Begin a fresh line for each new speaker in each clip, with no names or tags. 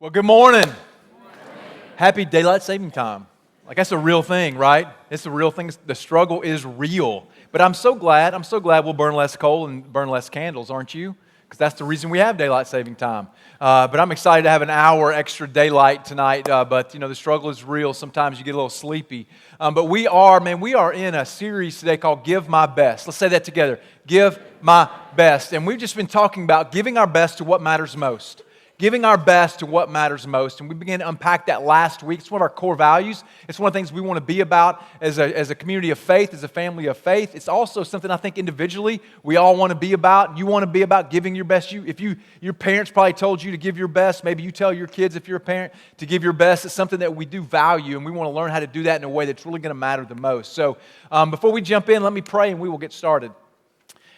Well, good morning. Happy daylight saving time. Like that's a real thing, right? It's a real thing. The struggle is real. But I'm so glad we'll burn less coal and burn less candles, aren't you? Because that's the reason we have daylight saving time. But I'm excited to have an hour extra daylight tonight. But the struggle is real. Sometimes you get a little sleepy. But we are in a series today called Give My Best. Let's say that together. Give my best. And we've just been talking about giving our best to what matters most. Giving our best to what matters most. And we began to unpack that last week. It's one of our core values. It's one of the things we want to be about as a community of faith, as a family of faith. It's also something I think individually we all want to be about. You want to be about giving your best. Your parents probably told you to give your best. Maybe you tell your kids, if you're a parent, to give your best. It's something that we do value, and we want to learn how to do that in a way that's really going to matter the most. So before we jump in, let me pray and we will get started.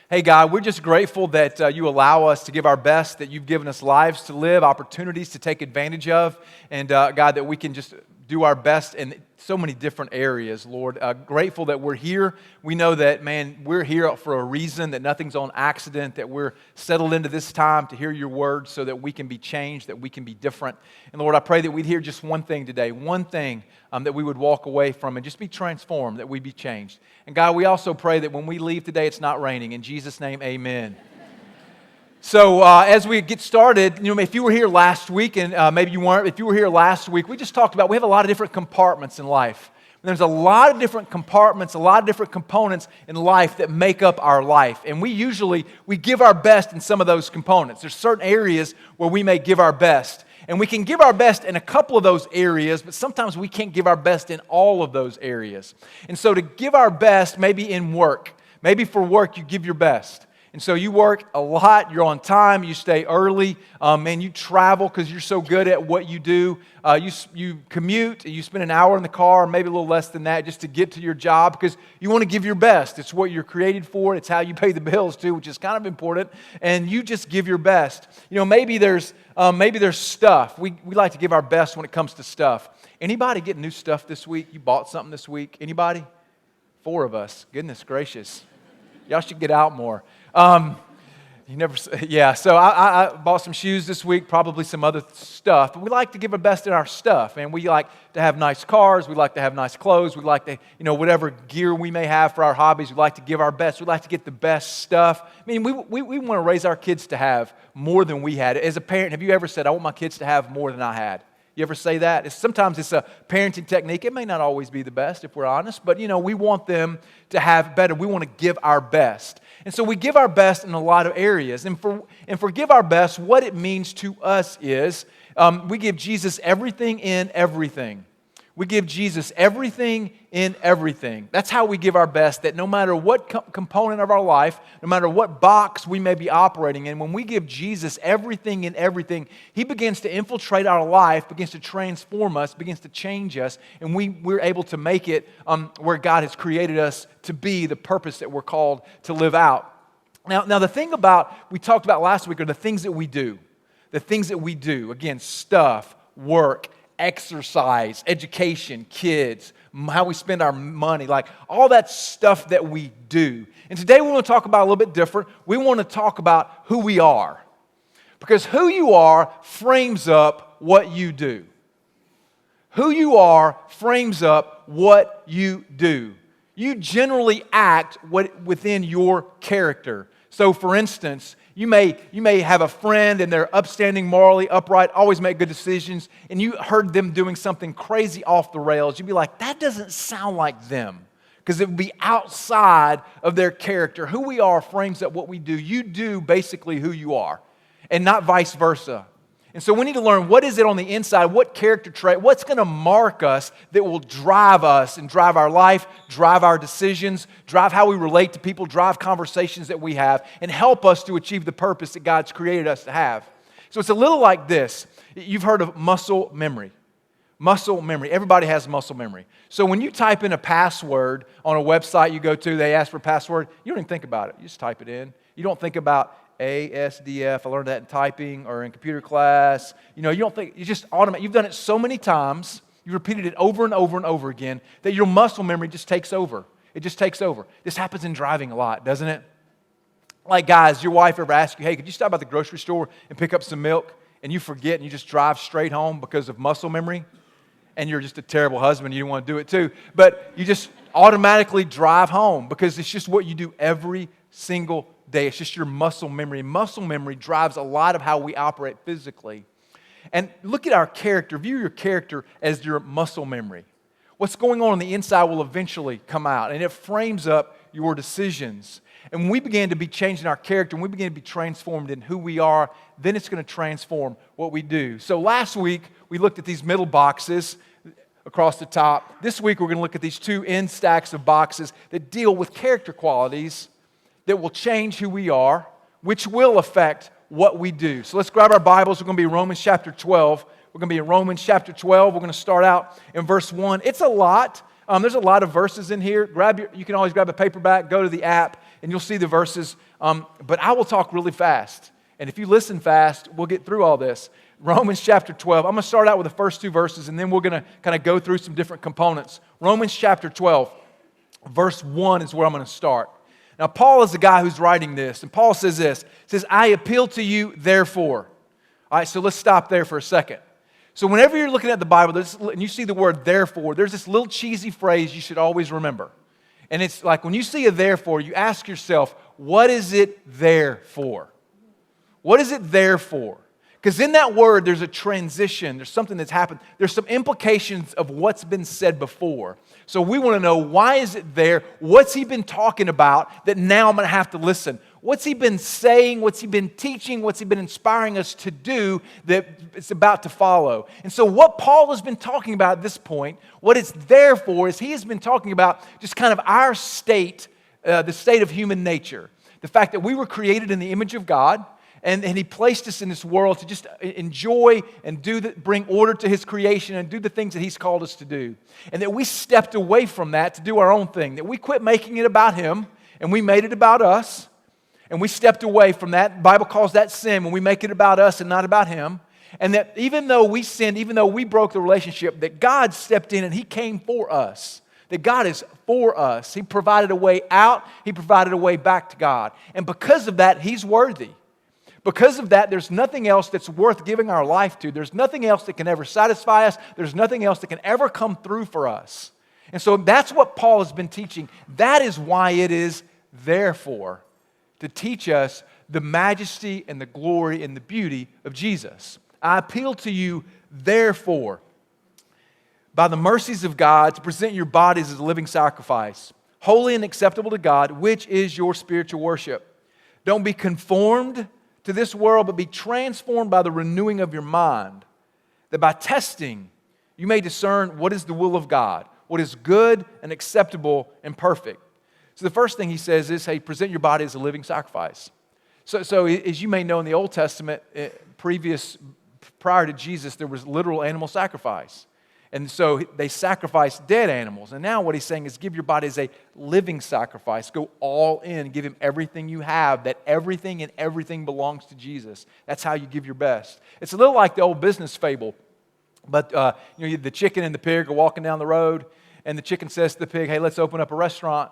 Hey, God, we're just grateful that you allow us to give our best, that you've given us lives to live, opportunities to take advantage of, and God, that we can just do our best in so many different areas, Lord. Grateful that we're here. We know that, man, we're here for a reason, that nothing's on accident, that we're settled into this time to hear your word so that we can be changed, that we can be different. And Lord, I pray that we'd hear just one thing today, one thing that we would walk away from and just be transformed, that we'd be changed. And God, we also pray that when we leave today, it's not raining. In Jesus' name, amen. So as we get started, if you were here last week, and maybe you weren't, if you were here last week, we just talked about we have a lot of different compartments in life. There's a lot of different compartments, a lot of different components in life that make up our life. And we give our best in some of those components. There's certain areas where we may give our best. And we can give our best in a couple of those areas, but sometimes we can't give our best in all of those areas. And so to give our best, maybe in work, maybe for work you give your best. And so you work a lot, you're on time, you stay early, and you travel because you're so good at what you do. You commute, you spend an hour in the car, maybe a little less than that, just to get to your job because you want to give your best. It's what you're created for. It's how you pay the bills too, which is kind of important. And you just give your best. Maybe there's stuff. We like to give our best when it comes to stuff. Anybody get new stuff this week? You bought something this week? Anybody? 4 of us. Goodness gracious. Y'all should get out more. So I bought some shoes this week, probably some other stuff. But we like to give our best in our stuff, and we like to have nice cars. We like to have nice clothes. We like to, whatever gear we may have for our hobbies, we like to give our best. We like to get the best stuff. I mean, we want to raise our kids to have more than we had. As a parent, have you ever said, I want my kids to have more than I had? You ever say that? Sometimes it's a parenting technique. It may not always be the best, if we're honest, but, we want them to have better. We want to give our best. And so we give our best in a lot of areas. And for give our best, what it means to us is we give Jesus everything in everything. We give Jesus everything in everything. That's how we give our best, that no matter what component of our life, no matter what box we may be operating in, when we give Jesus everything in everything, He begins to infiltrate our life, begins to transform us, begins to change us, and we're able to make it where God has created us to be, the purpose that we're called to live out. Now the thing we talked about last week are the things that we do. The things that we do. Again, stuff, work, exercise, education, kids, how we spend our money, like all that stuff that we do. And today we want to talk about a little bit different. We want to talk about who we are. Because who you are frames up what you do. Who you are frames up what you do. You generally act within your character. So for instance, you may have a friend and they're upstanding, morally upright, always make good decisions, and you heard them doing something crazy off the rails. You'd be like, that doesn't sound like them, because it would be outside of their character. Who we are frames up what we do. You do basically who you are, and not vice versa. And so we need to learn what is it on the inside, what character trait, what's going to mark us that will drive us and drive our life, drive our decisions, drive how we relate to people, drive conversations that we have, and help us to achieve the purpose that God's created us to have. So it's a little like this. You've heard of muscle memory. Muscle memory. Everybody has muscle memory. So when you type in a password on a website you go to, they ask for a password, you don't even think about it. You just type it in. You don't think about ASDF, I learned that in typing or in computer class. You don't think, you just automate. You've done it so many times, you've repeated it over and over and over again, that your muscle memory just takes over. It just takes over. This happens in driving a lot, doesn't it? Like guys, your wife ever asks you, hey, could you stop by the grocery store and pick up some milk? and you forget and you just drive straight home because of muscle memory, and you're just a terrible husband, you don't want to do it too, but you just automatically drive home because it's just what you do every single day. It's just your muscle memory. Muscle memory drives a lot of how we operate physically. And look at our character. View your character as your muscle memory. What's going on the inside will eventually come out, and it frames up your decisions. And when we begin to be changed in our character, and we begin to be transformed in who we are, then it's going to transform what we do. So last week, we looked at these middle boxes across the top. This week, we're going to look at these two end stacks of boxes that deal with character qualities that will change who we are, which will affect what we do. So let's grab our Bibles. We're going to be in Romans chapter 12. We're going to be in Romans chapter 12. We're going to start out in verse 1. It's a lot. There's a lot of verses in here. You can always grab a paperback, go to the app, and you'll see the verses. But I will talk really fast. And if you listen fast, we'll get through all this. Romans chapter 12. I'm going to start out with the first two verses, and then we're going to kind of go through some different components. Romans chapter 12, verse 1 is where I'm going to start. Now, Paul is the guy who's writing this, and Paul says this. He says, I appeal to you, therefore. All right, so let's stop there for a second. So whenever you're looking at the Bible and you see the word therefore, there's this little cheesy phrase you should always remember. And it's like when you see a therefore, you ask yourself, what is it there for? What is it there for? Because in that word, there's a transition. There's something that's happened. There's some implications of what's been said before. So we want to know, why is it there? What's he been talking about that now I'm going to have to listen? What's he been saying? What's he been teaching? What's he been inspiring us to do that it's about to follow? And so what Paul has been talking about at this point, what it's there for, is he has been talking about just kind of our state, the state of human nature. The fact that we were created in the image of God, and he placed us in this world to just enjoy and bring order to his creation and do the things that he's called us to do. And that we stepped away from that to do our own thing. That we quit making it about him and we made it about us. And we stepped away from that. The Bible calls that sin when we make it about us and not about him. And that even though we sinned, even though we broke the relationship, that God stepped in and he came for us. That God is for us. He provided a way out. He provided a way back to God. And because of that, he's worthy. Because of that, there's nothing else that's worth giving our life to. There's nothing else that can ever satisfy us. There's nothing else that can ever come through for us. And so that's what Paul has been teaching. That is why it is therefore to teach us the majesty and the glory and the beauty of Jesus. I appeal to you, therefore, by the mercies of God, to present your bodies as a living sacrifice, holy and acceptable to God, which is your spiritual worship. Don't be conformed to this world, but be transformed by the renewing of your mind, that by testing you may discern what is the will of God, what is good and acceptable and perfect. So the first thing he says is, hey, present your body as a living sacrifice. So as you may know, in the Old Testament, prior to Jesus, there was literal animal sacrifice. And so they sacrificed dead animals. And now what he's saying is, give your body as a living sacrifice. Go all in. Give him everything you have. That everything and everything belongs to Jesus. That's how you give your best. It's a little like the old business fable. But the chicken and the pig are walking down the road. And the chicken says to the pig, hey, let's open up a restaurant.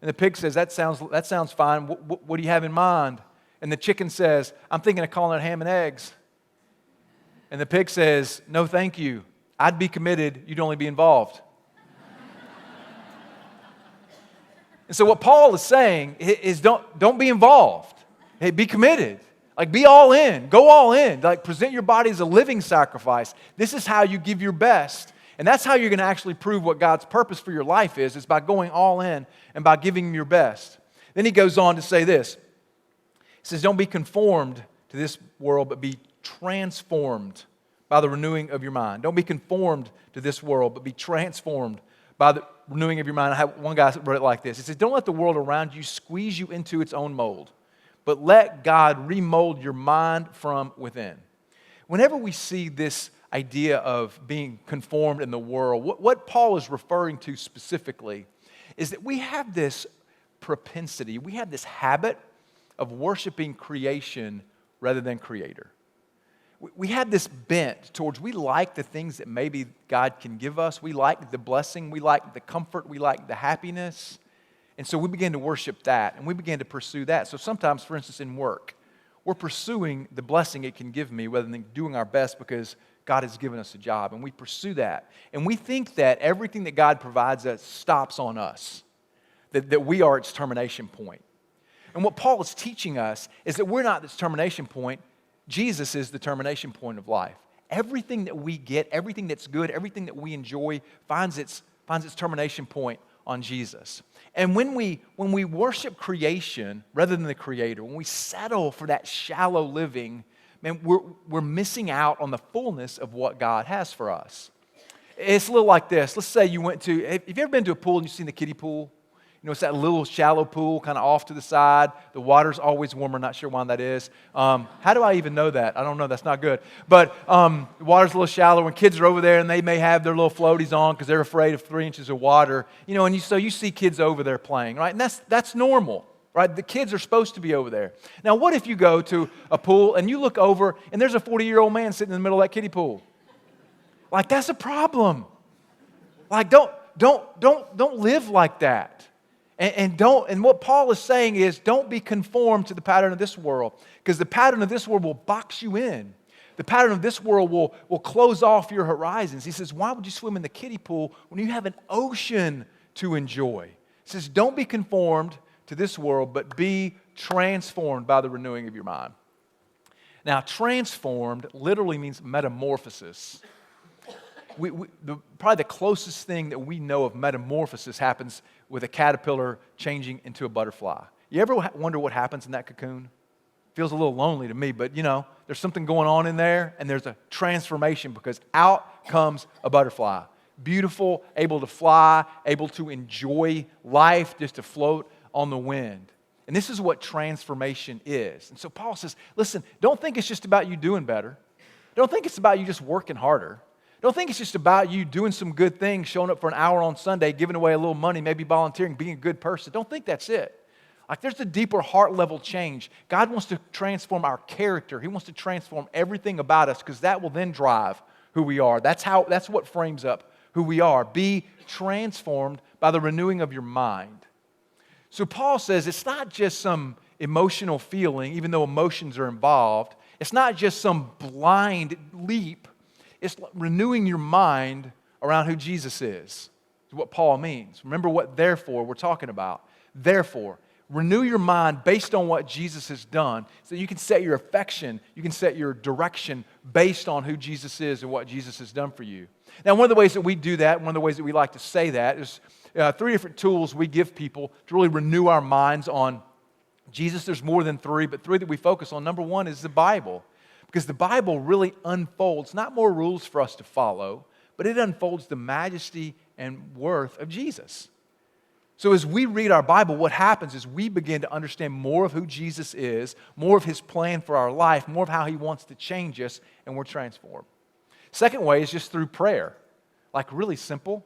And the pig says, that sounds fine. What do you have in mind? And the chicken says, I'm thinking of calling it ham and eggs. And the pig says, no, thank you. I'd be committed, you'd only be involved. And so what Paul is saying is don't be involved. Hey, be committed. Like, be all in. Go all in. Like, present your body as a living sacrifice. This is how you give your best. And that's how you're going to actually prove what God's purpose for your life is by going all in and by giving him your best. Then he goes on to say this. He says, don't be conformed to this world, but be transformed by the renewing of your mind. Don't be conformed to this world, but be transformed by the renewing of your mind. One guy wrote it like this. He said, don't let the world around you squeeze you into its own mold, but let God remold your mind from within. Whenever we see this idea of being conformed in the world, what Paul is referring to specifically is that we have this propensity, we have this habit of worshiping creation rather than Creator. We have this bent towards, we like the things that maybe God can give us. We like the blessing. We like the comfort. We like the happiness. And so we begin to worship that, and we begin to pursue that. So sometimes, for instance, in work, we're pursuing the blessing it can give me rather than doing our best because God has given us a job. And we pursue that. And we think that everything that God provides us stops on us, that we are its termination point. And what Paul is teaching us is that we're not the termination point. Jesus is the termination point of life. Everything that we get, everything that's good, everything that we enjoy finds its termination point on Jesus. And when we worship creation rather than the Creator, when we settle for that shallow living, man, we're missing out on the fullness of what God has for us. It's a little like this. Let's say you went to, have you ever been to a pool and you've seen the kiddie pool? You know, it's that little shallow pool kind of off to the side. The water's always warmer. Not sure why that is. How do I even know that? I don't know. That's not good. But the water's a little shallow. When kids are over there and they may have their little floaties on because they're afraid of 3 inches of water. You know, and so you see kids over there playing, right? And that's normal, right? The kids are supposed to be over there. Now, what if you go to a pool and you look over and there's a 40-year-old man sitting in the middle of that kiddie pool? Like, that's a problem. Like, don't live like that. And what Paul is saying is don't be conformed to the pattern of this world, because the pattern of this world will box you in. The pattern of this world will close off your horizons. He says, why would you swim in the kiddie pool when you have an ocean to enjoy? He says, don't be conformed to this world, but be transformed by the renewing of your mind. Now, transformed literally means metamorphosis. Probably the closest thing that we know of metamorphosis happens with a caterpillar changing into a butterfly. You ever wonder what happens in that cocoon? Feels a little lonely to me, but you know, there's something going on in there, and there's a transformation because out comes a butterfly. Beautiful, able to fly, able to enjoy life, just to float on the wind. And this is what transformation is. And so Paul says, listen, don't think it's just about you doing better. Don't think it's about you just working harder. Don't think it's just about you doing some good things, showing up for an hour on Sunday, giving away a little money, maybe volunteering, being a good person. Don't think that's it. Like, there's a deeper heart level change. God wants to transform our character. He wants to transform everything about us, because that will then drive who we are. That's what frames up who we are. Be transformed by the renewing of your mind. So Paul says it's not just some emotional feeling, even though emotions are involved. It's not just some blind leap. It's renewing your mind around who Jesus is what Paul means. Remember what therefore we're talking about. Therefore, renew your mind based on what Jesus has done so you can set your affection, you can set your direction based on who Jesus is and what Jesus has done for you. Now, one of the ways that we do that, one of the ways that we like to say that is 3 different tools we give people to really renew our minds on Jesus. There's more than 3, but 3 that we focus on. Number 1 is the Bible. Because the Bible really unfolds, not more rules for us to follow, but it unfolds the majesty and worth of Jesus. So as we read our Bible, what happens is we begin to understand more of who Jesus is, more of His plan for our life, more of how He wants to change us, and we're transformed. Second way is just through prayer. Like, really simple,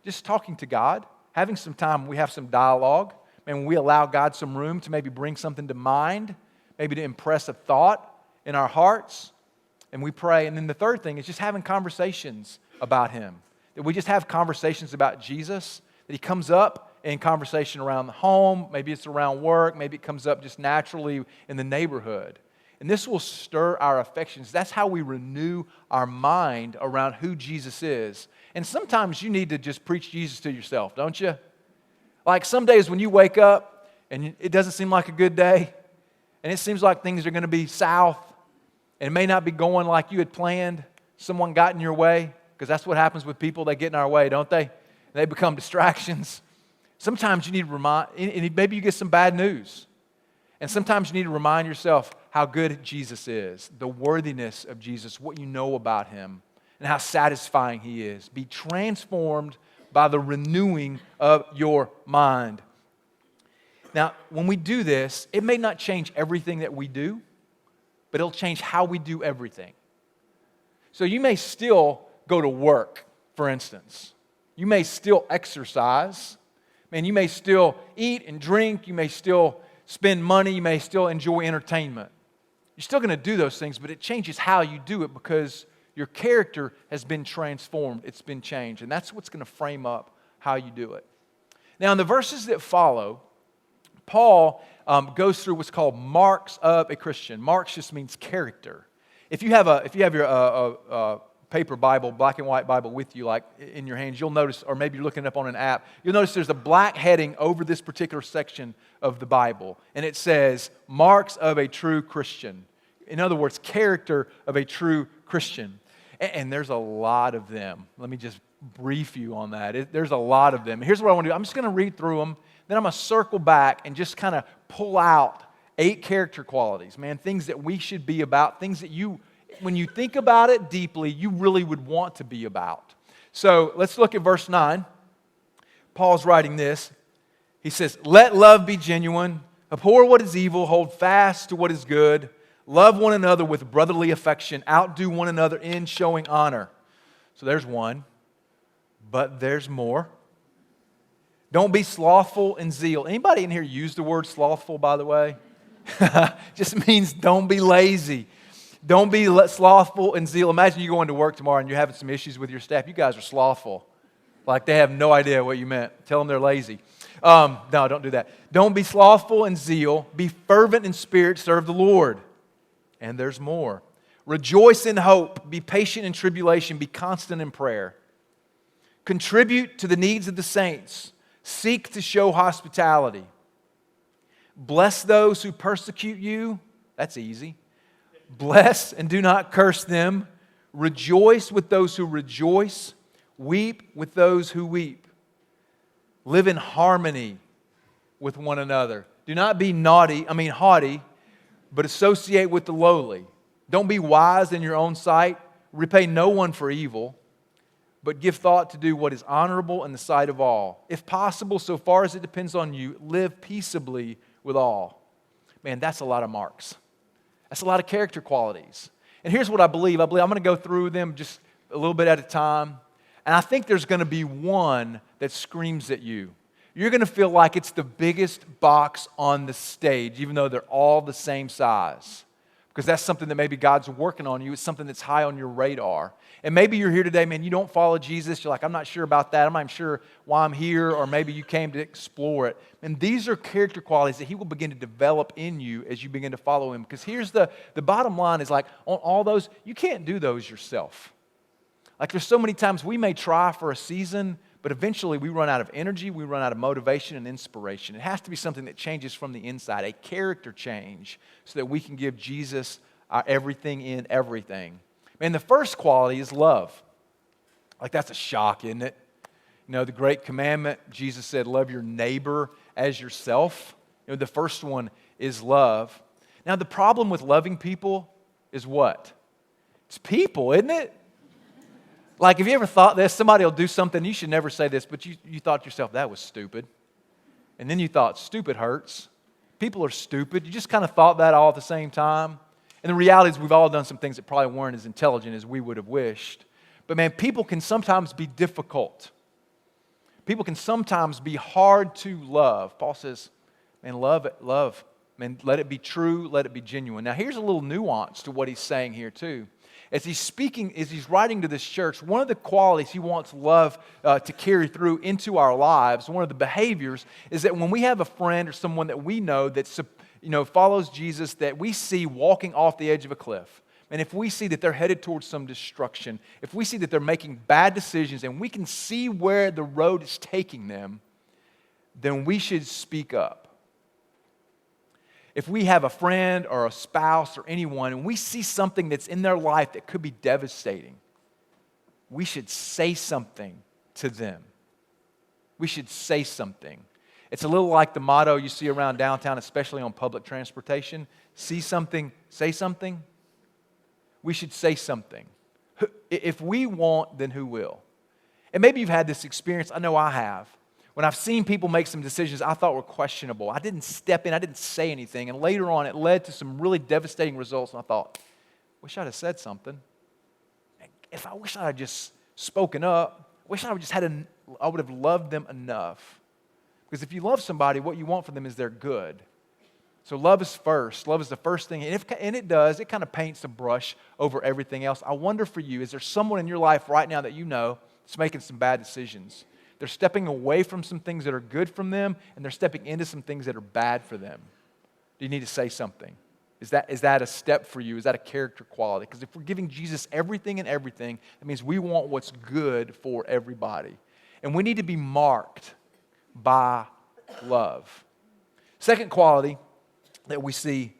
just talking to God, having some time, we have some dialogue, and we allow God some room to maybe bring something to mind, maybe to impress a thought in our hearts, and we pray. And then the third thing is just having conversations about Him. That we just have conversations about Jesus, that He comes up in conversation around the home, maybe it's around work, maybe it comes up just naturally in the neighborhood. And this will stir our affections. That's how we renew our mind around who Jesus is. And sometimes you need to just preach Jesus to yourself, don't you? Like some days when you wake up and it doesn't seem like a good day, and it seems like things are going to be south, and it may not be going like you had planned. Someone got in your way, because that's what happens with people. They get in our way, don't they? They become distractions. Sometimes you need to maybe you get some bad news. And sometimes you need to remind yourself how good Jesus is, the worthiness of Jesus, what you know about Him, and how satisfying He is. Be transformed by the renewing of your mind. Now, when we do this, it may not change everything that we do, but it'll change how we do everything. So you may still go to work, for instance. You may still exercise. Man, you may still eat and drink. You may still spend money. You may still enjoy entertainment. You're still going to do those things, but it changes how you do it because your character has been transformed. It's been changed. And that's what's going to frame up how you do it. Now, in the verses that follow, Paul goes through what's called marks of a Christian. Marks just means character. If you have your paper Bible, black and white Bible with you, like in your hands, you'll notice, or maybe you're looking up on an app, you'll notice there's a black heading over this particular section of the Bible, and it says, marks of a true Christian. In other words, character of a true Christian. And there's a lot of them. Let me just brief you on that. There's a lot of them. Here's what I want to do. I'm just going to read through them, then I'm going to circle back and just kind of pull out 8 character qualities, man, things that we should be about, things that you, when you think about it deeply, you really would want to be about. So let's look at verse 9. Paul's writing this. He says, let love be genuine, abhor what is evil, hold fast to what is good, love one another with brotherly affection, outdo one another in showing honor. So there's one, but there's more. Don't be slothful in zeal. Anybody in here use the word slothful, by the way? Just means don't be lazy. Don't be slothful in zeal. Imagine you going to work tomorrow and you're having some issues with your staff. You guys are slothful. Like they have no idea what you meant. Tell them they're lazy. No, don't do that. Don't be slothful in zeal. Be fervent in spirit. Serve the Lord. And there's more. Rejoice in hope. Be patient in tribulation. Be constant in prayer. Contribute to the needs of the saints. Seek to show hospitality. Bless those who persecute you. That's easy. Bless and do not curse them. Rejoice with those who rejoice. Weep with those who weep. Live in harmony with one another. Do not be haughty, but associate with the lowly. Don't be wise in your own sight. Repay no one for evil, but give thought to do what is honorable in the sight of all. If possible, so far as it depends on you, live peaceably with all. Man, that's a lot of marks. That's a lot of character qualities. And here's what I believe. I'm going to go through them just a little bit at a time. And I think there's going to be one that screams at you. You're going to feel like it's the biggest box on the stage, even though they're all the same size. Because that's something that maybe God's working on you. It's something that's high on your radar. And maybe you're here today, man, you don't follow Jesus. You're like, I'm not sure about that. I'm not sure why I'm here. Or maybe you came to explore it. And these are character qualities that He will begin to develop in you as you begin to follow Him. Because here's the bottom line is like, on all those, you can't do those yourself. Like there's so many times we may try for a season, but eventually we run out of energy, we run out of motivation and inspiration. It has to be something that changes from the inside, a character change, so that we can give Jesus our everything in everything. And the first quality is love. Like that's a shock, isn't it? You know, the great commandment, Jesus said, love your neighbor as yourself. You know, the first one is love. Now the problem with loving people is what? It's people, isn't it? Like, have you ever thought this? Somebody will do something, you should never say this, but you thought to yourself, that was stupid. And then you thought, stupid hurts. People are stupid. You just kind of thought that all at the same time. And the reality is we've all done some things that probably weren't as intelligent as we would have wished. But man, people can sometimes be difficult. People can sometimes be hard to love. Paul says, man, love. Man, let it be true, let it be genuine. Now, here's a little nuance to what he's saying here, too. As he's writing to this church, one of the qualities he wants love to carry through into our lives, one of the behaviors, is that when we have a friend or someone that we know that follows Jesus, that we see walking off the edge of a cliff, and if we see that they're headed towards some destruction, if we see that they're making bad decisions, and we can see where the road is taking them, then we should speak up. If we have a friend or a spouse or anyone and we see something that's in their life that could be devastating, we should say something to them. We should say something. It's a little like the motto you see around downtown, especially on public transportation. See something, say something. We should say something. If we won't, then who will? And maybe you've had this experience. I know I have. When I've seen people make some decisions I thought were questionable, I didn't step in, I didn't say anything, and later on it led to some really devastating results, and I thought, wish I'd have said something. I wish I had just spoken up, wish I would have loved them enough. Because if you love somebody, what you want for them is their good. So love is first. Love is the first thing, and it kind of paints a brush over everything else. I wonder for you, is there someone in your life right now that you know that's making some bad decisions? They're stepping away from some things that are good from them, and they're stepping into some things that are bad for them. Do you need to say something? Is that a step for you? Is that a character quality? Because if we're giving Jesus everything and everything, that means we want what's good for everybody. And we need to be marked by love. Second quality that we see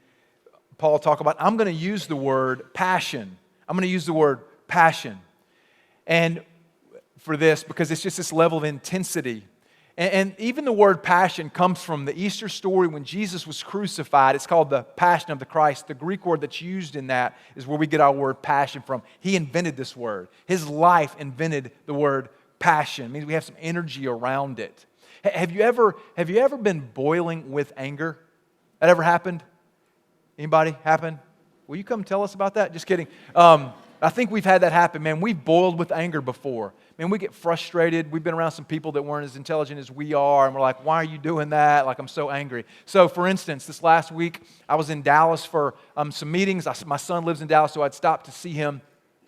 Paul talk about, I'm going to use the word passion. I'm going to use the word passion. And for this, because it's just this level of intensity. And even the word passion comes from the Easter story when Jesus was crucified. It's called the Passion of the Christ. The Greek word that's used in that is where we get our word passion from. He invented this word. His life invented the word passion. It means we have some energy around it. Have you ever been boiling with anger? That ever happened? Anybody happen? Will you come tell us about that? Just kidding. I think we've had that happen, man. We've boiled with anger before. Man, we get frustrated. We've been around some people that weren't as intelligent as we are, and we're like, why are you doing that? Like, I'm so angry. So, for instance, this last week, I was in Dallas for some meetings. My son lives in Dallas, so I'd stopped to see him,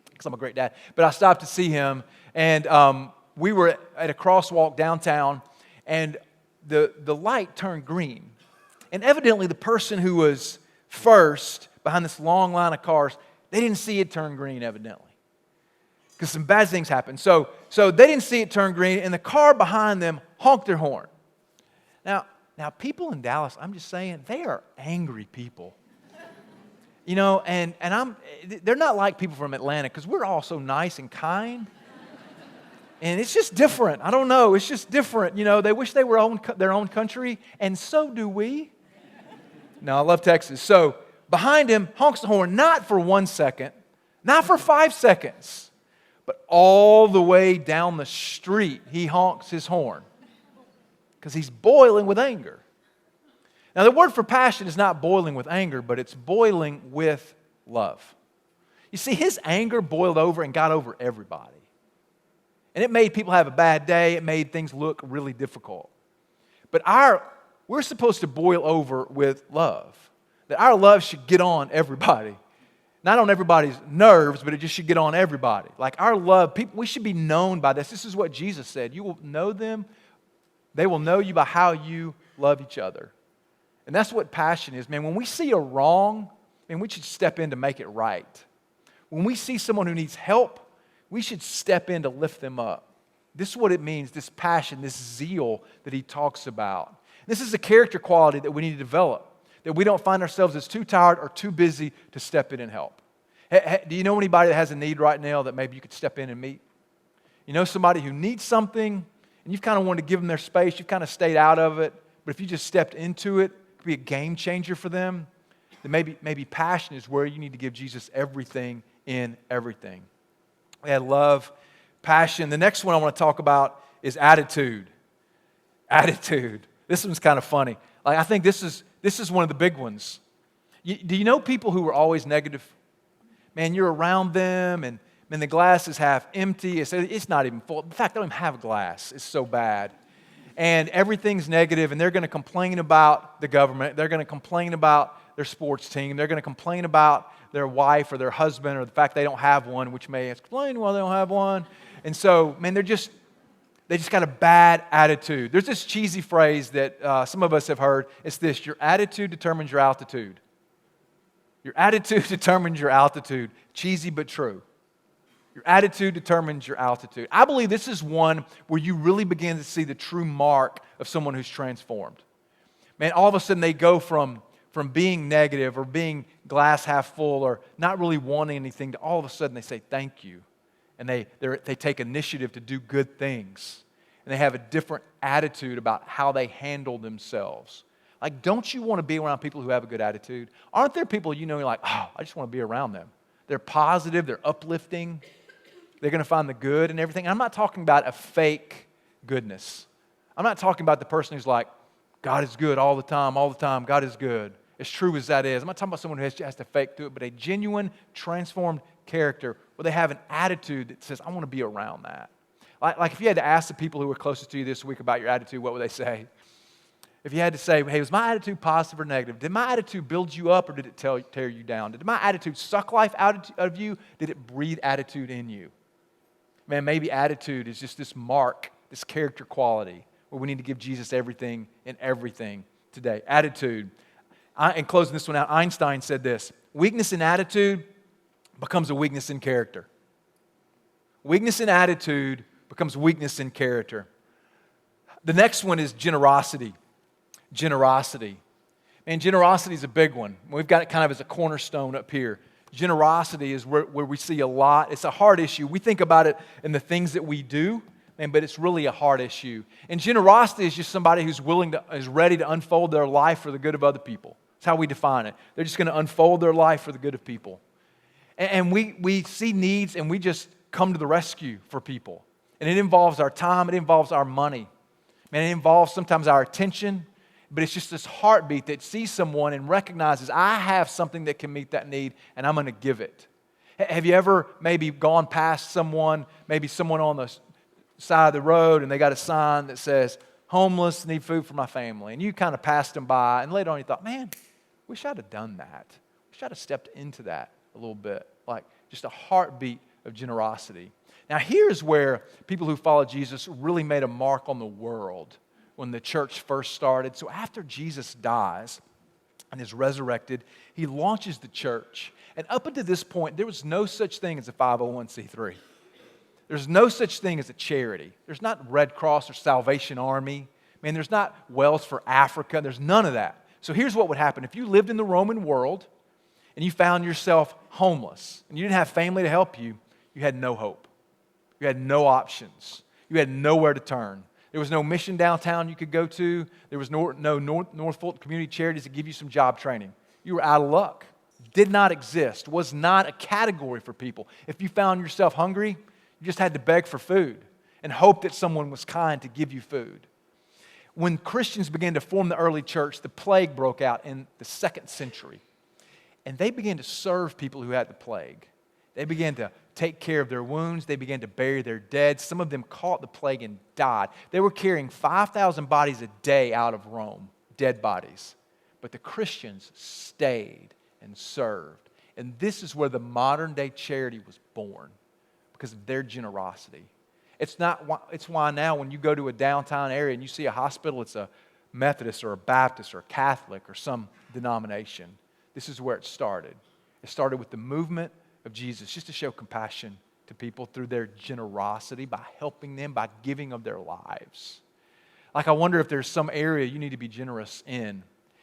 because I'm a great dad. But I stopped to see him, and we were at a crosswalk downtown, and the light turned green. And evidently, the person who was first behind this long line of cars, they didn't see it turn green, evidently, because some bad things happened. So they didn't see it turn green, and the car behind them honked their horn. Now, people in Dallas, I'm just saying, they are angry people. You know, and they're not like people from Atlanta, because we're all so nice and kind. And it's just different. I don't know. It's just different. You know, they wish they were their own country, and so do we. No, I love Texas. So behind him honks the horn, not for 1 second, not for 5 seconds, but all the way down the street, he honks his horn because he's boiling with anger. Now, the word for passion is not boiling with anger, but it's boiling with love. You see, his anger boiled over and got over everybody. And it made people have a bad day. It made things look really difficult. But we're supposed to boil over with love. That our love should get on everybody. Not on everybody's nerves, but it just should get on everybody. Like our love, we should be known by this. This is what Jesus said. You will know them. They will know you by how you love each other. And that's what passion is, man. When we see a wrong, man, we should step in to make it right. When we see someone who needs help, we should step in to lift them up. This is what it means, this passion, this zeal that he talks about. This is a character quality that we need to develop. That we don't find ourselves as too tired or too busy to step in and help. Do you know anybody that has a need right now that maybe you could step in and meet? You know somebody who needs something, and you've kind of wanted to give them their space, you've kind of stayed out of it, but if you just stepped into it, it could be a game changer for them. Then maybe passion is where you need to give Jesus everything in everything. We had love, passion. The next one I want to talk about is attitude. Attitude. This one's kind of funny. Like, I think this is one of the big ones. Do you know people who are always negative? Man, you're around them, and man, the glass is half empty. It's not even full. In fact, they don't even have a glass. It's so bad. And everything's negative, and they're going to complain about the government. They're going to complain about their sports team. They're going to complain about their wife or their husband or the fact they don't have one, which may explain why they don't have one. And so, man, they just got a bad attitude. There's this cheesy phrase that some of us have heard. It's this: your attitude determines your altitude. Your attitude determines your altitude. Cheesy but true. Your attitude determines your altitude. I believe this is one where you really begin to see the true mark of someone who's transformed. Man, all of a sudden they go from being negative or being glass half full or not really wanting anything to all of a sudden they say thank you. And they take initiative to do good things. And they have a different attitude about how they handle themselves. Like, don't you want to be around people who have a good attitude? Aren't there people you know you're like, oh, I just want to be around them. They're positive, they're uplifting, they're going to find the good and everything. I'm not talking about a fake goodness. I'm not talking about the person who's like, God is good all the time, God is good. As true as that is. I'm not talking about someone who has to fake to it, but a genuine, transformed character where they have an attitude that says, I want to be around that. Like if you had to ask the people who were closest to you this week about your attitude, what would they say? If you had to say, hey, was my attitude positive or negative? Did my attitude build you up or did it tear you down? Did my attitude suck life out of you? Did it breathe attitude in you? Man, maybe attitude is just this mark this character quality where we need to give Jesus everything and everything today. Attitude. In closing this one out, Einstein said this: weakness in attitude becomes a weakness in character. Weakness in attitude becomes weakness in character. The next one is generosity. Generosity. And generosity is a big one. We've got it kind of as a cornerstone up here. Generosity is where we see a lot. It's a hard issue. We think about it in the things that we do, but it's really a hard issue. And generosity is just somebody who's is ready to unfold their life for the good of other people. That's how we define it. They're just going to unfold their life for the good of people. And we see needs and we just come to the rescue for people. And it involves our time, it involves our money. It involves sometimes our attention, but it's just this heartbeat that sees someone and recognizes, I have something that can meet that need, and I'm going to give it. Have you ever maybe gone past someone, maybe someone on the side of the road, and they got a sign that says, homeless, need food for my family, and you kind of passed them by, and later on you thought, man, wish I'd have done that. Wish I'd have stepped into that a little bit, like just a heartbeat of generosity. Now here's where people who follow Jesus really made a mark on the world when the church first started. So after Jesus dies and is resurrected, he launches the church. And up until this point, there was no such thing as a 501c3. There's no such thing as a charity. There's not Red Cross or Salvation Army. There's not Wells for Africa. There's none of that. So here's what would happen. If you lived in the Roman world and you found yourself homeless and you didn't have family to help you, you had no hope. You had no options. You had nowhere to turn. There was no mission downtown you could go to. There was no North Fulton Community Charities to give you some job training. You were out of luck. Did not exist. Was not a category for people. If you found yourself hungry, you just had to beg for food and hope that someone was kind to give you food. When Christians began to form the early church, the plague broke out in the 2nd century. And they began to serve people who had the plague. They began to take care of their wounds. They began to bury their dead. Some of them caught the plague and died. They were carrying 5,000 bodies a day out of Rome, dead bodies. But the Christians stayed and served. And this is where the modern day charity was born, because of their generosity. It's why now when you go to a downtown area and you see a hospital, it's a Methodist or a Baptist or a Catholic or some denomination. This is where it started. It started with the movement of Jesus, just to show compassion to people through their generosity, by helping them, by giving of their lives. Like, I wonder if there's some area you need to be generous in.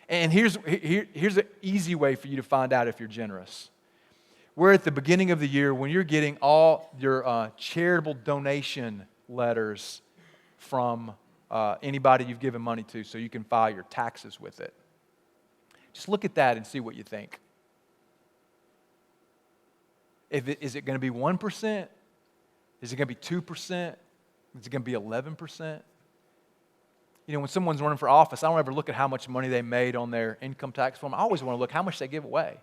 And here's an easy way for you to find out if you're generous. We're at the beginning of the year when you're getting all your charitable donation letters from anybody you've given money to, so you can file your taxes with it. Just look at that and see what you think. Is it going to be 1%? Is it going to be 2%? Is it going to be 11%? When someone's running for office, I don't ever look at how much money they made on their income tax form. I always want to look how much they give away.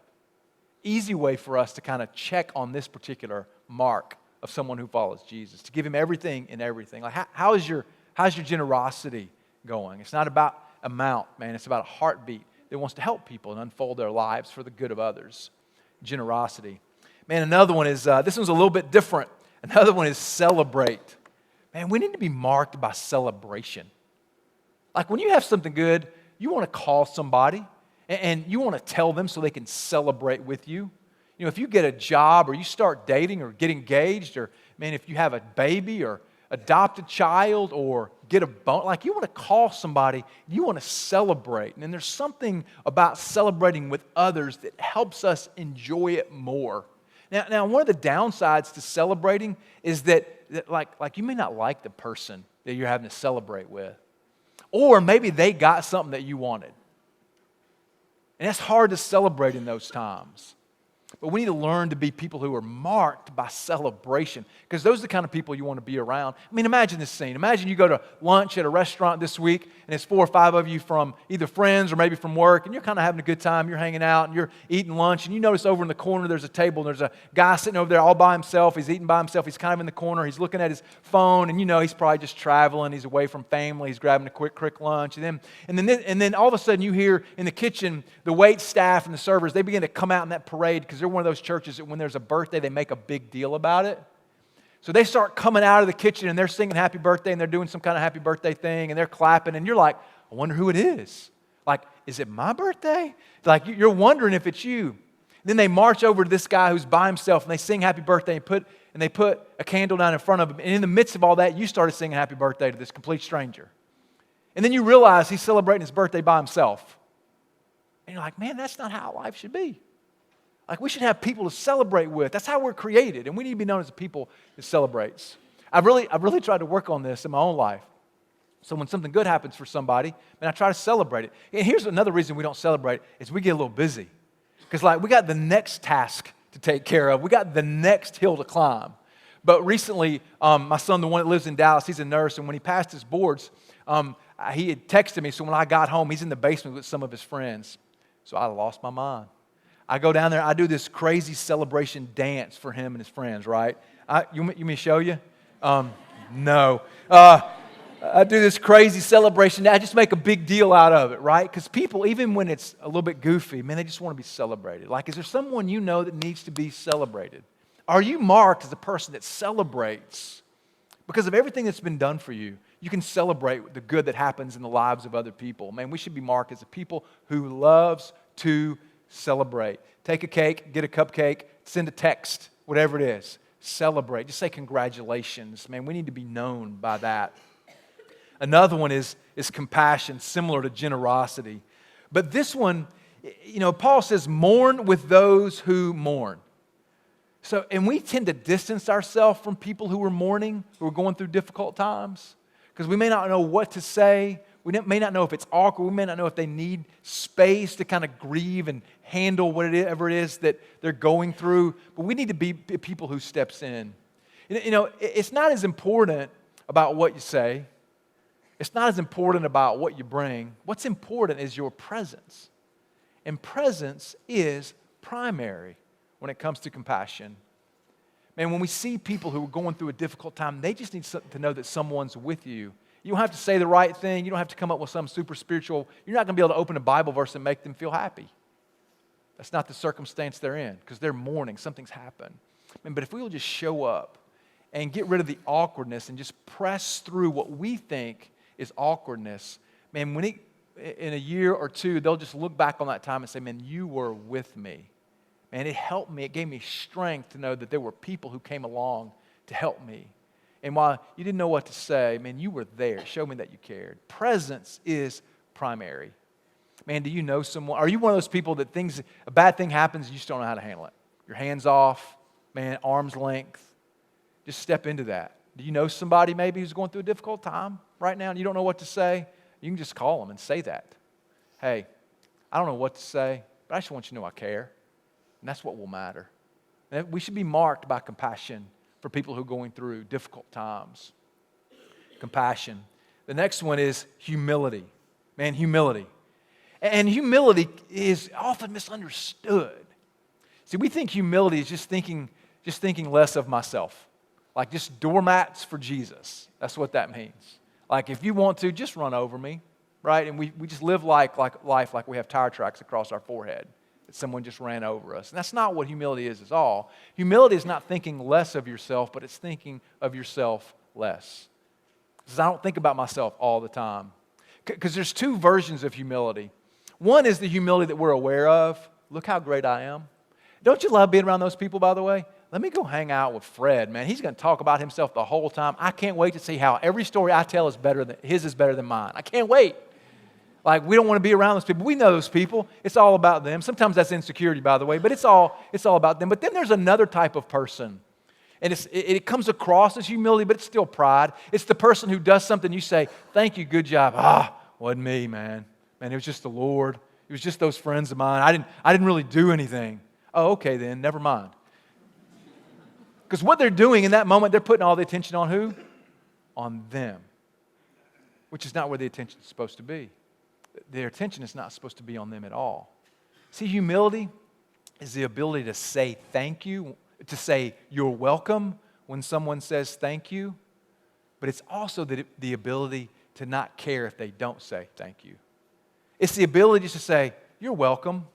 Easy way for us to kind of check on this particular mark of someone who follows Jesus, to give him everything and everything. Like, how's your generosity going? It's not about amount, man. It's about a heartbeat that wants to help people and unfold their lives for the good of others. Generosity. Man, another one is, this one's a little bit different. Another one is celebrate. Man, we need to be marked by celebration. Like, when you have something good, you want to call somebody and you want to tell them so they can celebrate with you. If you get a job or you start dating or get engaged, or, man, if you have a baby or adopt a child or get a bone, like, you want to call somebody, you want to celebrate. And there's something about celebrating with others that helps us enjoy it more. Now, one of the downsides to celebrating is that you may not like the person that you're having to celebrate with. Or maybe they got something that you wanted. And it's hard to celebrate in those times. But we need to learn to be people who are marked by celebration, because those are the kind of people you want to be around. Imagine this scene. Imagine you go to lunch at a restaurant this week, and it's 4 or 5 of you from either friends or maybe from work, and you're kind of having a good time. You're hanging out, and you're eating lunch, and you notice over in the corner there's a table, and there's a guy sitting over there all by himself. He's eating by himself. He's kind of in the corner. He's looking at his phone, and he's probably just traveling. He's away from family. He's grabbing a quick lunch. And then all of a sudden you hear in the kitchen the wait staff and the servers, they begin to come out in that parade, because they're one of those churches that when there's a birthday, they make a big deal about it. So they start coming out of the kitchen and they're singing happy birthday and they're doing some kind of happy birthday thing and they're clapping and you're like, I wonder who it is. Like, is it my birthday? Like, you're wondering if it's you. And then they march over to this guy who's by himself and they sing happy birthday and they put a candle down in front of him. And in the midst of all that, you started singing happy birthday to this complete stranger. And then you realize he's celebrating his birthday by himself. And you're like, man, that's not how life should be. Like, we should have people to celebrate with. That's how we're created. And we need to be known as a people that celebrates. I've really tried to work on this in my own life. So when something good happens for somebody, man, I try to celebrate it. And here's another reason we don't celebrate is we get a little busy. Because like we got the next task to take care of. We got the next hill to climb. But recently, my son, the one that lives in Dallas, he's a nurse. And when he passed his boards, he had texted me. So when I got home, he's in the basement with some of his friends. So I lost my mind. I go down there. I do this crazy celebration dance for him and his friends, right? You want me to show you? No. I do this crazy celebration. I just make a big deal out of it, right? Because people, even when it's a little bit goofy, man, they just want to be celebrated. Like, is there someone you know that needs to be celebrated? Are you marked as a person that celebrates? Because of everything that's been done for you, you can celebrate the good that happens in the lives of other people. Man, we should be marked as a people who loves to celebrate. Take a cake, get a cupcake, send a text, whatever it is. Celebrate. Just say congratulations. Man, we need to be known by that. Another one is compassion, similar to generosity. But this one, Paul says, mourn with those who mourn. So, and we tend to distance ourselves from people who are mourning, who are going through difficult times, because we may not know what to say. We may not know if it's awkward. We may not know if they need space to kind of grieve and handle whatever it is that they're going through. But we need to be people who steps in. It's not as important about what you say. It's not as important about what you bring. What's important is your presence. And presence is primary when it comes to compassion. Man, when we see people who are going through a difficult time, they just need to know that someone's with you. You don't have to say the right thing. You don't have to come up with some super spiritual. You're not going to be able to open a Bible verse and make them feel happy. That's not the circumstance they're in because they're mourning. Something's happened. But if we will just show up and get rid of the awkwardness and just press through what we think is awkwardness, man, in a year or two, they'll just look back on that time and say, man, you were with me. Man, it helped me. It gave me strength to know that there were people who came along to help me. And while you didn't know what to say, man, you were there. Show me that you cared. Presence is primary. Man, do you know someone? Are you one of those people that a bad thing happens and you just don't know how to handle it? Your hands off, man, arm's length. Just step into that. Do you know somebody maybe who's going through a difficult time right now and you don't know what to say? You can just call them and say that. Hey, I don't know what to say, but I just want you to know I care. And that's what will matter. And we should be marked by compassion for people who are going through difficult times. Compassion. The next one is humility. Man, humility. And humility is often misunderstood. See, we think humility is just thinking less of myself. Like just doormats for Jesus. That's what that means. Like if you want to, just run over me, right? And we just live life like we have tire tracks across our forehead. That someone just ran over us. And that's not what humility is at all. Humility is not thinking less of yourself, but it's thinking of yourself less. Because I don't think about myself all the time. Because there's two versions of humility. One is the humility that we're aware of. Look how great I am. Don't you love being around those people, by the way? Let me go hang out with Fred, man. He's going to talk about himself the whole time. I can't wait to see how every story I tell is better than mine. I can't wait. Like, we don't want to be around those people. We know those people. It's all about them. Sometimes that's insecurity, by the way, but it's all about them. But then there's another type of person. And it comes across as humility, but it's still pride. It's the person who does something, you say, thank you, good job. Wasn't me, man. Man, it was just the Lord. It was just those friends of mine. I didn't really do anything. Oh, okay then, never mind. Because what they're doing in that moment, they're putting all the attention on who? On them. Which is not where the attention is supposed to be. Their attention is not supposed to be on them at all. See, humility is the ability to say thank you, to say you're welcome when someone says thank you, but it's also the ability to not care if they don't say thank you. It's the ability just to say you're welcome,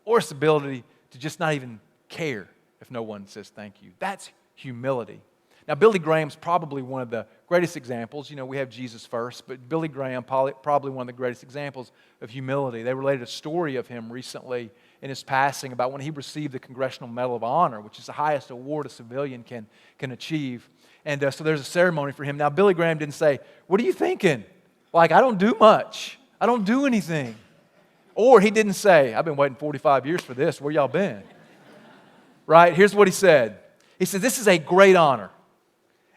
or it's the ability to just not even care if no one says thank you. That's humility. Now, Billy Graham's probably one of the greatest examples. You know, we have Jesus first, but Billy Graham, probably one of the greatest examples of humility. They related a story of him recently in his passing about when he received the Congressional Medal of Honor, which is the highest award a civilian can achieve. And so there's a ceremony for him. Now, Billy Graham didn't say, "What are you thinking? Like, I don't do much. I don't do anything." Or he didn't say, "I've been waiting 45 years for this. Where y'all been?" Right? Here's what he said. He said, "This is a great honor,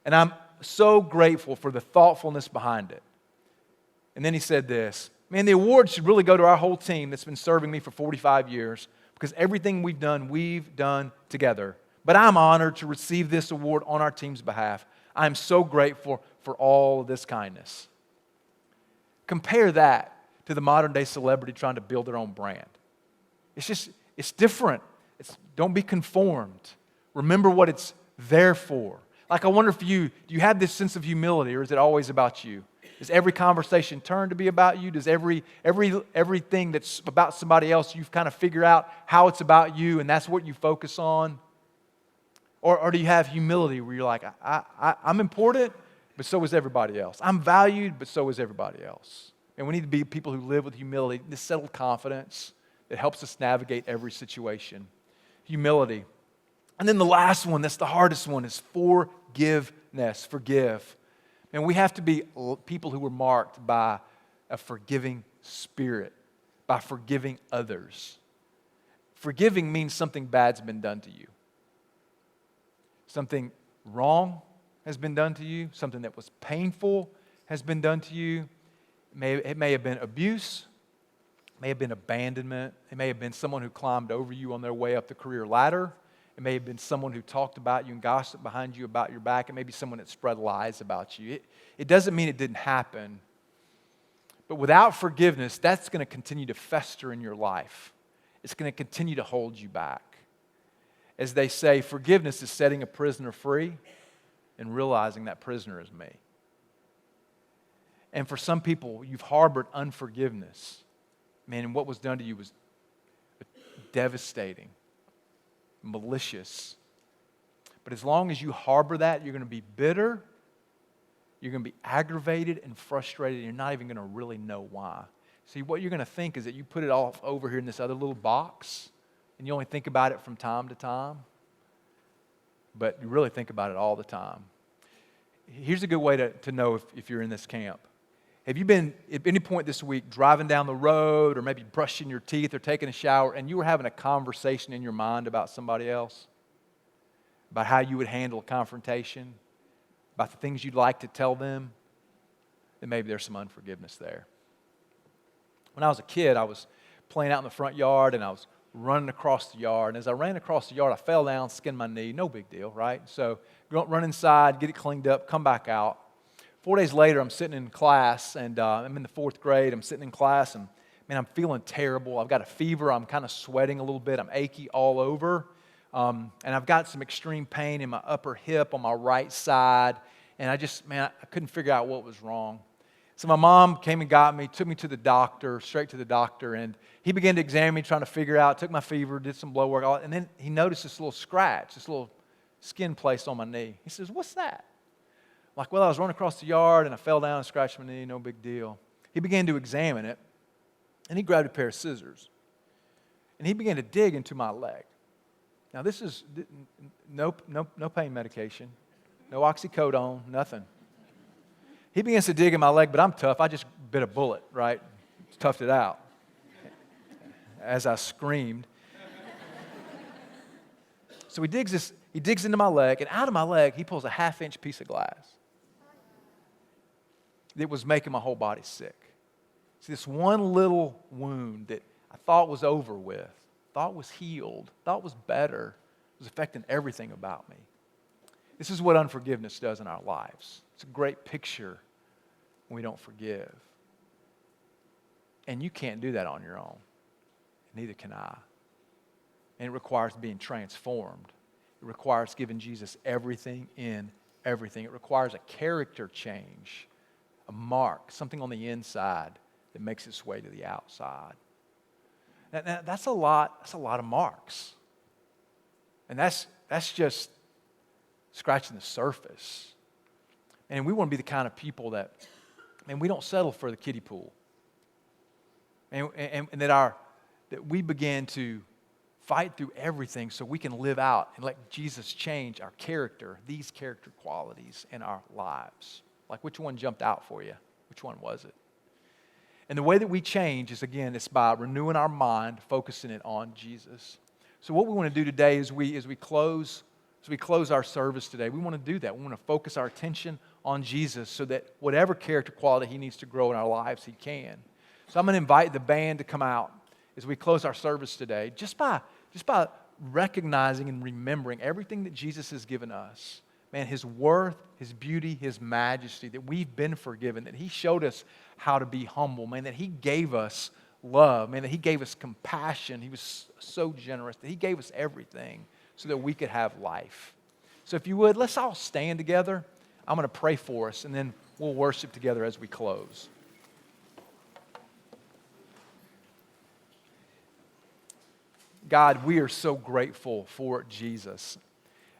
and I'm so grateful for the thoughtfulness behind it." And then he said this, "Man, the award should really go to our whole team that's been serving me for 45 years because everything we've done together. But I'm honored to receive this award on our team's behalf. I'm so grateful for all of this kindness." Compare that to the modern day celebrity trying to build their own brand. It's different. Don't be conformed. Remember what it's there for. Like, I wonder do you have this sense of humility, or is it always about you? Does every conversation turn to be about you? Does everything that's about somebody else, you've kind of figured out how it's about you and that's what you focus on? Or do you have humility where you're like, I'm important, but so is everybody else. I'm valued, but so is everybody else. And we need to be people who live with humility, this settled confidence that helps us navigate every situation. Humility. And then the last one, that's the hardest one, is forgiveness. Forgive. And we have to be people who are marked by a forgiving spirit, by forgiving others. Forgiving means something bad's been done to you. Something wrong has been done to you. Something that was painful has been done to you. It may have been abuse. It may have been abandonment. It may have been someone who climbed over you on their way up the career ladder. It may have been someone who talked about you and gossiped behind you about your back. It may be someone that spread lies about you. It doesn't mean it didn't happen. But without forgiveness, that's going to continue to fester in your life. It's going to continue to hold you back. As they say, forgiveness is setting a prisoner free and realizing that prisoner is me. And for some people, you've harbored unforgiveness. Man, and what was done to you was devastating, malicious. But as long as you harbor that, you're going to be bitter, you're going to be aggravated and frustrated, and you're not even going to really know why. See, what you're going to think is that you put it all over here in this other little box, and you only think about it from time to time, but you really think about it all the time. Here's a good way to know if you're in this camp. Have you been, at any point this week, driving down the road or maybe brushing your teeth or taking a shower, and you were having a conversation in your mind about somebody else? About how you would handle a confrontation? About the things you'd like to tell them? Then maybe there's some unforgiveness there. When I was a kid, I was playing out in the front yard, and I was running across the yard. And as I ran across the yard, I fell down, skinned my knee. No big deal, right? So run inside, get it cleaned up, come back out. 4 days later, I'm sitting in class, and I'm in the 4th grade. I'm sitting in class, and man, I'm feeling terrible. I've got a fever. I'm kind of sweating a little bit. I'm achy all over. And I've got some extreme pain in my upper hip on my right side. And I couldn't figure out what was wrong. So my mom came and got me, took me to the doctor, straight to the doctor, and he began to examine me, trying to figure out, took my fever, did some blood work, and then he noticed this little scratch, this little skin place on my knee. He says, "What's that?" I'm like, "Well, I was running across the yard, and I fell down and scratched my knee, no big deal." He began to examine it, and he grabbed a pair of scissors, and he began to dig into my leg. Now, this is no pain medication, no oxycodone, nothing. He begins to dig in my leg, but I'm tough. I just bit a bullet, right? Toughed it out. As I screamed. So he digs into my leg, and out of my leg, he pulls a 1/2-inch piece of glass. It was making my whole body sick. See, this one little wound that I thought was over with, thought was healed, thought was better, was affecting everything about me. This is what unforgiveness does in our lives. It's a great picture when we don't forgive. And you can't do that on your own. Neither can I. And it requires being transformed. It requires giving Jesus everything in everything. It requires a character change, a mark, something on the inside that makes its way to the outside. Now, that's a lot of marks. And that's just scratching the surface. And we want to be the kind of people that, and we don't settle for the kiddie pool. And that we begin to fight through everything so we can live out and let Jesus change our character, these character qualities in our lives. Like, which one jumped out for you? Which one was it? And the way that we change is, again, it's by renewing our mind, focusing it on Jesus. So what we want to do today is as we close our service today, we want to do that. We want to focus our attention on Jesus so that whatever character quality he needs to grow in our lives, he can. So I'm going to invite the band to come out as we close our service today, just by recognizing and remembering everything that Jesus has given us. Man, his worth, his beauty, his majesty, that we've been forgiven, that he showed us how to be humble, man, that he gave us love, man, that he gave us compassion. He was so generous that he gave us everything so that we could have life. So if you would, let's all stand together. I'm going to pray for us, and then we'll worship together as we close. God, we are so grateful for Jesus.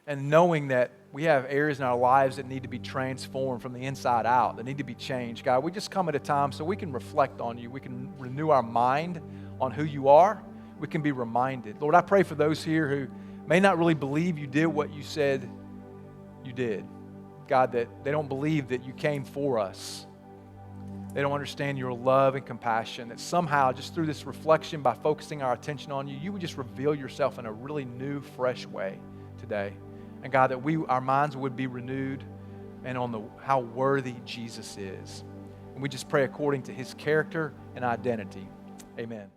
And knowing that we have areas in our lives that need to be transformed from the inside out, that need to be changed. God, we just come at a time so we can reflect on you. We can renew our mind on who you are. We can be reminded. Lord, I pray for those here who may not really believe you did what you said you did. God, that they don't believe that you came for us. They don't understand your love and compassion, that somehow just through this reflection, by focusing our attention on you, you would just reveal yourself in a really new, fresh way today. And God, that our minds would be renewed and on how worthy Jesus is. And we just pray according to his character and identity. Amen.